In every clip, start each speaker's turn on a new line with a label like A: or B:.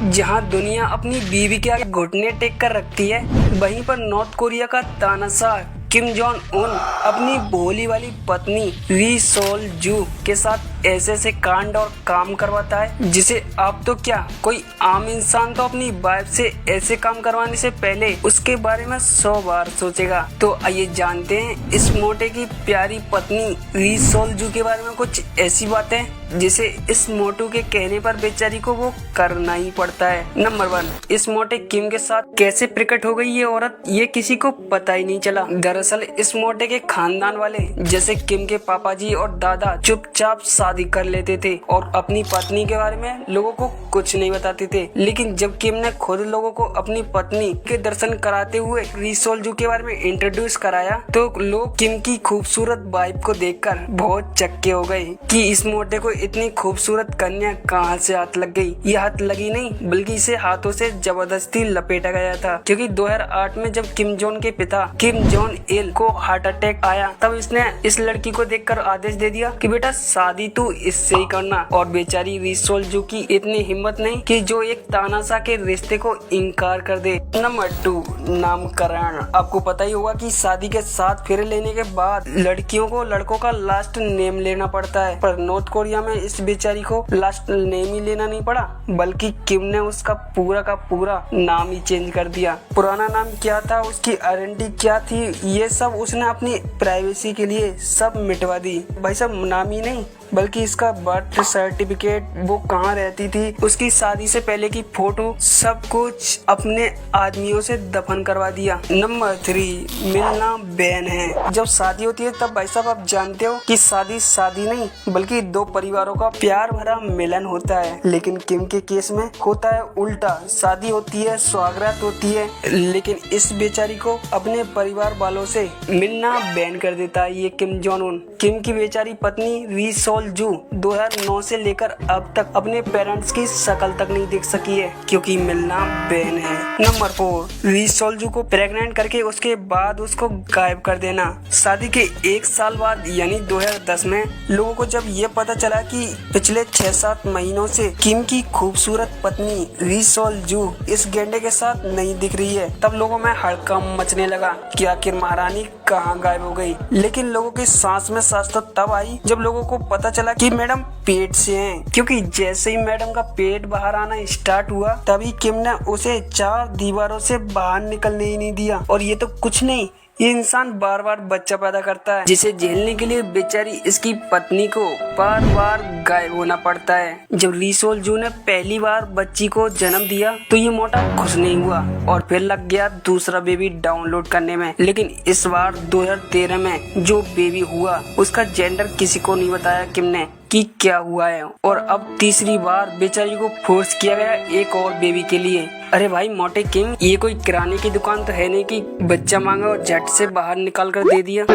A: जहां दुनिया अपनी बीवी के आगे घुटने टेक कर रखती है, वहीं पर नॉर्थ कोरिया का तानाशाह किम जोंग उन अपनी भोली वाली पत्नी री सोल जू के साथ ऐसे कांड और काम करवाता है जिसे आप तो क्या कोई आम इंसान तो अपनी वाइफ से ऐसे काम करवाने से पहले उसके बारे में 100 बार सोचेगा। तो आइए जानते हैं इस मोटे की प्यारी पत्नी री सोल जू के बारे में कुछ ऐसी बातें जिसे इस मोटू के कहने पर बेचारी को वो करना ही पड़ता है। नंबर 1, इस मोटे किम के साथ कैसे प्रकट हो गई ये औरत, ये किसी को पता ही नहीं चला। दरअसल इस मोटे के खानदान वाले जैसे किम के पापा जी और दादा चुपचाप शादी कर लेते थे और अपनी पत्नी के बारे में लोगों को कुछ नहीं बताते थे। लेकिन जब किम ने खुद लोगों को अपनी पत्नी के दर्शन कराते हुए री सोल जू के बारे में इंट्रोड्यूस कराया तो लोग किम की खूबसूरत वाइफ को देखकर बहुत चक्के हो गए कि इस मोटे को इतनी खूबसूरत कन्या कहां से हाथ लग गई। ये हाथ लगी नहीं बल्कि इसे हाथों से जबरदस्ती लपेटा गया था, क्योंकि 2008 में जब किम जोंग के पिता किम जोंग इल को हार्ट अटैक आया तब इसने इस लड़की को देखकर आदेश दे दिया कि बेटा शादी तू इससे ही करना। और बेचारी री सोल जू की इतनी हिम्मत नहीं कि जो एक तानाशाह के रिश्ते को इनकार कर दे। नंबर 2, नामकरण। आपको पता ही होगा कि शादी के 7 फेरे लेने के बाद लड़कियों को लड़कों का लास्ट नेम लेना पड़ता है, पर नॉर्थ कोरिया में इस बेचारी को लास्ट नेम ही लेना नहीं पड़ा बल्कि किम ने उसका पूरा का पूरा नाम ही चेंज कर दिया। पुराना नाम क्या था, उसकी आइडेंटिटी क्या थी, ये सब उसने अपनी प्राइवेसी के लिए सब मिटवा दी। भाई साहब नाम ही नहीं बल्कि इसका बर्थ सर्टिफिकेट, वो कहाँ रहती थी, उसकी शादी से पहले की फोटो, सब कुछ अपने आदमियों से दफन करवा दिया। नंबर 3, मिलना बैन है। जब शादी होती है तब भाई साहब आप जानते हो कि शादी नहीं बल्कि 2 परिवारों का प्यार भरा मिलन होता है। लेकिन किम के केस में होता है उल्टा, शादी होती है, स्वागत होती है, लेकिन इस बेचारी को अपने परिवार वालों से मिलना बैन कर देता है ये किम जोंग उन। किम की बेचारी पत्नी री सोल जू 2009 से लेकर अब तक अपने पेरेंट्स की शक्ल तक नहीं देख सकी है क्योंकि मिलना बैन है। नंबर 4, री सोल जू को प्रेग्नेंट करके उसके बाद उसको गायब कर देना। शादी के 1 साल बाद यानी 2010 में लोगों को जब ये पता चला कि पिछले 6-7 महीनों से किम की खूबसूरत पत्नी री सोल जू इस गेंडे के साथ नहीं दिख रही है, तब लोगों में हड़कंप मचने लगा कि आखिर महारानी कहाँ गायब हो गई। लेकिन लोगों की सांस में सांस तो तब आई जब लोगों को पता चला कि मैडम पेट से हैं, क्योंकि जैसे ही मैडम का पेट बाहर आना स्टार्ट हुआ तभी किम ने उसे 4 दीवारों से बाहर निकलने ही नहीं दिया। और ये तो कुछ नहीं, ये इंसान बार बार बच्चा पैदा करता है जिसे झेलने के लिए बेचारी इसकी पत्नी को बार बार गायब होना पड़ता है। जब री सोल जू ने पहली बार बच्ची को जन्म दिया तो ये मोटा खुश नहीं हुआ और फिर लग गया दूसरा बेबी डाउनलोड करने में। लेकिन इस बार 2013 में जो बेबी हुआ उसका जेंडर किसी को नहीं बताया किम ने कि क्या हुआ है, और अब तीसरी बार बेचारी को फोर्स किया गया एक और बेबी के लिए। अरे भाई मोटे किम, ये कोई किराने की दुकान तो है नहीं कि बच्चा मांगा और झट से बाहर निकाल कर दे दिया।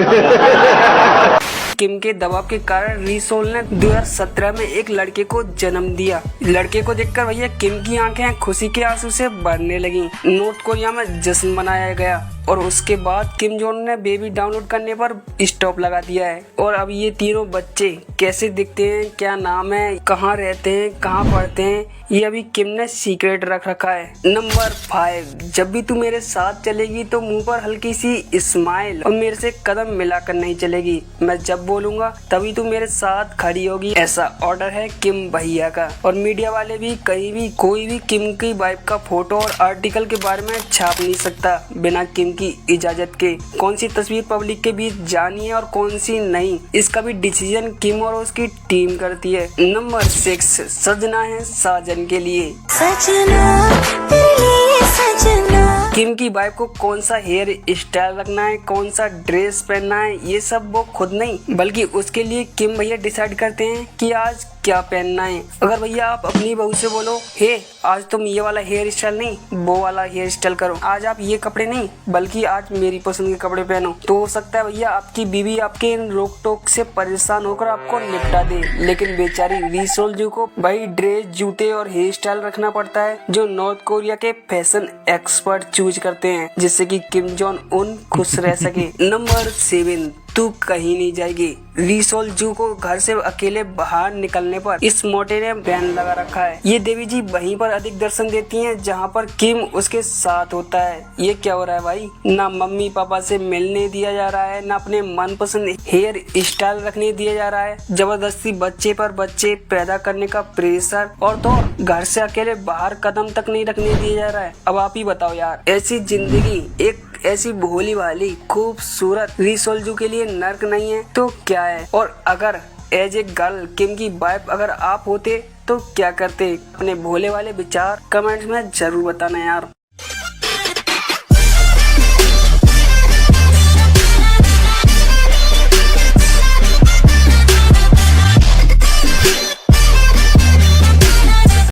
A: किम के दबाव के कारण री सोल ने 2017 में एक लड़के को जन्म दिया। लड़के को देखकर भैया किम की आंखें खुशी के आंसू से भरने लगी। नॉर्थ कोरिया में जश्न मनाया गया और उसके बाद किम जोंग ने बेबी डाउनलोड करने पर स्टॉप लगा दिया है। और अब ये तीनों बच्चे कैसे दिखते हैं, क्या नाम है, कहाँ रहते हैं, कहाँ पढ़ते हैं, ये अभी किम ने सीक्रेट रख रखा है। नंबर 5, जब भी तू मेरे साथ चलेगी तो मुंह पर हल्की सी स्माइल और मेरे से कदम मिलाकर नहीं चलेगी। मैं जब बोलूंगा तभी तू मेरे साथ खड़ी होगी, ऐसा ऑर्डर है किम भैया का। और मीडिया वाले भी कहीं भी कोई भी किम की वाइफ का फोटो और आर्टिकल के बारे में छाप नहीं सकता बिना किम की इजाजत के। कौन सी तस्वीर पब्लिक के बीच जानी है और कौन सी नहीं, इसका भी डिसीजन किम और उसकी टीम करती है। नंबर 6, सजना है साजन के लिए। किम की वाइफ को कौन सा हेयर स्टाइल रखना है, कौन सा ड्रेस पहनना है, ये सब वो खुद नहीं बल्कि उसके लिए किम भैया डिसाइड करते हैं कि आज क्या पहनना है। अगर भैया आप अपनी बहू से बोलो, हे आज तुम ये वाला हेयर स्टाइल नहीं वो वाला हेयर स्टाइल करो, आज आप ये कपड़े नहीं बल्कि आज मेरी पसंद के कपड़े पहनो, तो हो सकता है भैया आपकी बीवी आपके इन रोक टोक से परेशान होकर आपको निपटा दे। लेकिन बेचारी री सोल जू को भाई ड्रेस, जूते और हेयर स्टाइल रखना पड़ता है जो नॉर्थ कोरिया के फैशन एक्सपर्ट चूज करते हैं, जिससे कि किम जोंग उन खुश रह सके। नंबर 7, तू कहीं नहीं जाएगी। री सोल जू को घर से अकेले बाहर निकलने पर इस मोटे ने बैन लगा रखा है। ये देवी जी वहीं पर अधिक दर्शन देती हैं जहां पर किम उसके साथ होता है। ये क्या हो रहा है भाई, ना मम्मी पापा से मिलने दिया जा रहा है, ना अपने मनपसंद हेयर स्टाइल रखने दिया जा रहा है। जबरदस्ती बच्चे पर बच्चे पैदा करने का प्रेशर, और तो घर से अकेले बाहर कदम तक नहीं रखने दिया जा रहा है। अब आप ही बताओ यार, ऐसी जिंदगी एक ऐसी भोली भाली खूबसूरत री सोल जू के लिए नर्क नहीं है तो क्या है। और अगर एज ए गर्ल किम की वाइफ अगर आप होते तो क्या करते? अपने भोले वाले विचार कमेंट्स में जरूर बताना यार।